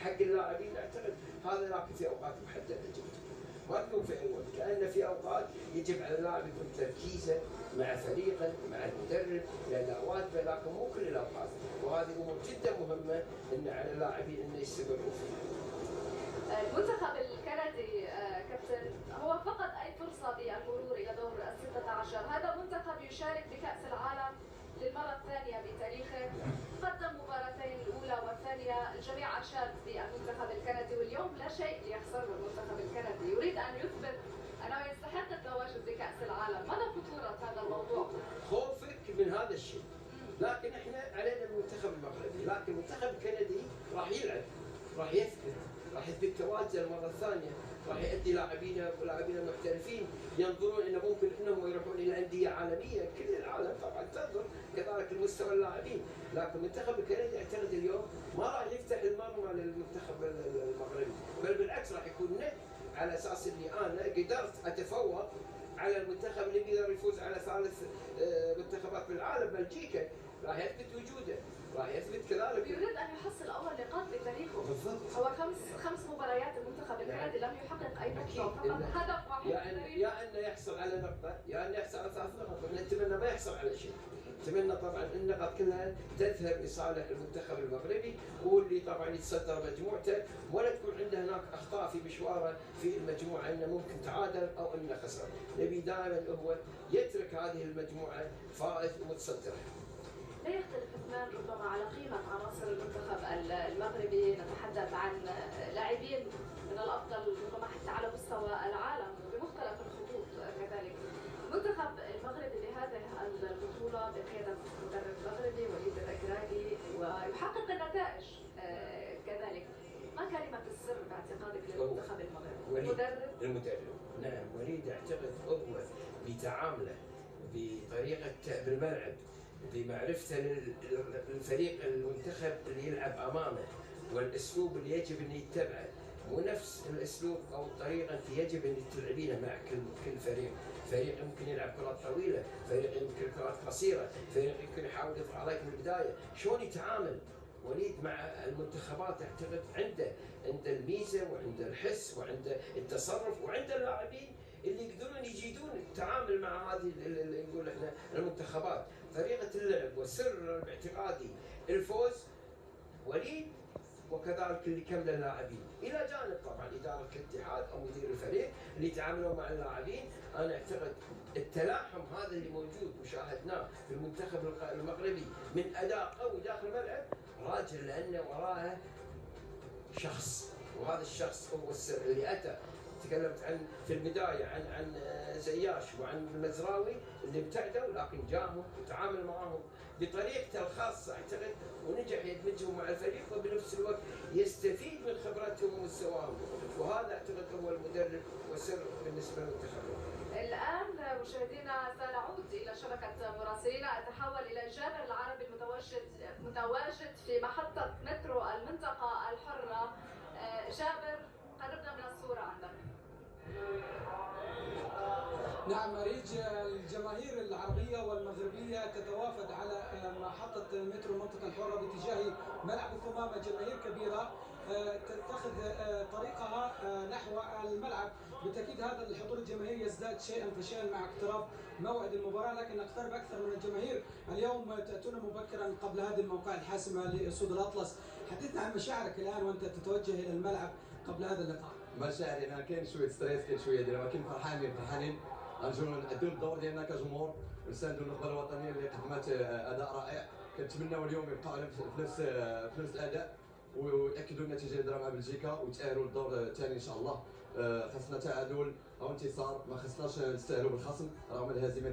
حق اللاعبين اعتقد هذا، لكن في اوقات محدده جدا، ما تكون في اي وقت، لان في اوقات يجب على اللاعب يكون تركيزه مع فريقه مع المدرب لان واجبه، لكن مو كل الاوقات، وهذه امور جدا مهمه ان على اللاعبين انه يستمروا فيها. المنتخب الكندي كابتن هو فقد اي فرصه بالمرور الى دور ال 16، هذا منتخب يشارك بكاس العالم للمره الثانيه بتاريخه، قدم مباراتين الاولى والثانيه، الجميع اشاد بالمنتخب الكندي واليوم لا شيء يخسره المنتخب الكندي، يريد ان يثبت انه يستحق التواجد بكاس العالم، ماذا خطوره هذا الموضوع؟ خوفك من هذا الشيء، لكن احنا علينا المنتخب المغربي، لكن المنتخب الكندي راح يلعب، راح يثبت تواجده المره الثانيه، راح يؤدي لاعبين محترفين ينظرون انه ممكن انهم يروحون الى انديه عالميه، كل العالم طبعا تنظر كذلك لمستوى اللاعبين، لكن المنتخب الكندي اعتقد اليوم ما راح يفتح المرمى للمنتخب المغربي، بل بالعكس راح يكون ند على اساس اني انا قدرت اتفوق على المنتخب اللي قدر يفوز على ثالث منتخبات بالعالم بلجيكا، راح يثبت وجوده، راح يثبت كذلك يريد ان يحصل اول نقاط بتاريخه. بالضبط. هو خمس مباريات المنتخب الكندي لم يحقق اي نقطه، فقط هدف واحد. يا انه يحصل على نقطه يا انه يحصل على 3 نقط، نتمنى ما يحصل على شيء. نتمنى طبعا النقط كلها تذهب لصالح المنتخب المغربي، هو اللي طبعا يتصدر مجموعته، ولا تكون عنده هناك اخطاء في مشواره في المجموعه انه ممكن تعادل او انه خسر، نبي دائما هو يترك هذه المجموعه فائز ومتصدر. لا يختلف اثنان ربما على قيمة عناصر المنتخب المغربي، نتحدث عن لاعبين من الأفضل ربما حتى على مستوى العالم بمختلف الخطوط كذلك. المنتخب المغربي بهذه البطولة بقيادة المدرب المغربي وليد الركراكي ويحقق النتائج كذلك. ما كلمة السر باعتقادك للمنتخب المغربي؟ المدرب نعم، وليد اعتقد هو بتعامله بطريقة بالملعب بمعرفته للفريق المنتخب اللي يلعب امامه والاسلوب اللي يجب ان يتبعه، مو نفس الاسلوب او الطريقه انت يجب ان تلعبينها مع كل فريق، فريق يمكن يلعب كرات طويله، فريق يمكن كرات قصيره، فريق يمكن يحاول يضغط عليك من البدايه، شلون يتعامل وليد مع المنتخبات اعتقد عنده الميزه وعنده الحس وعنده التصرف وعنده اللاعبين اللي يقدرون يجيدون التعامل مع هذه اللي نقول احنا المنتخبات، طريقه اللعب وسر باعتقادي الفوز وليد وكذلك اللي كمل اللاعبين، الى جانب طبعا اداره الاتحاد او مدير الفريق اللي يتعاملون مع اللاعبين، انا اعتقد التلاحم هذا اللي موجود وشاهدناه في المنتخب المغربي من اداء قوي داخل الملعب راجع لانه وراءه شخص، وهذا الشخص هو السر اللي اتى. تكلمت عن في البدايه عن زياش وعن المزراوي اللي ابتعدوا لكن جاهم وتعامل معهم بطريقته الخاصه اعتقد ونجح يدمجهم مع الفريق وبنفس الوقت يستفيد من خبرتهم ومستواهم، وهذا اعتقد هو المدرب وسر بالنسبه للمنتخب. الان مشاهدينا سنعود الى شبكه مراسلينا، اتحول الى جابر العربي المتواجد في محطه مترو المنطقه الحره. جابر قربنا من الصوره عندك. نعم مريج، الجماهير العربية والمغربية تتوافد على محطة مترو المنطقة الحرة باتجاه ملعب الثمامة، جماهير كبيرة تتخذ طريقها نحو الملعب. بالتأكيد هذا الحضور الجماهيري يزداد شيئا فشيئا مع اقتراب موعد المباراة، لكن نقترب أكثر من الجماهير. اليوم تأتون مبكرا قبل هذه الموقعة الحاسمة لأسود الأطلس، حدثنا عن مشاعرك الآن وأنت تتوجه إلى الملعب قبل هذا اللقاء. مشاعري انا كاين شويه ستريس، كاين شويه ديال ولكن فرحانين غنجيو نأديو الدور ديالنا كجمهور ونساندو النخبه الوطنيه اللي قدمت اداء رائع. كنتمناو اليوم يبقاو في نفس الاداء ويأكدوا النتيجه اللي داروا مع بلجيكا ويتأهلوا للدور الثاني ان شاء الله. خاصنا تعادل او انتصار، ما خصناش نستاهلوا بالخصم رغم الهزيمه.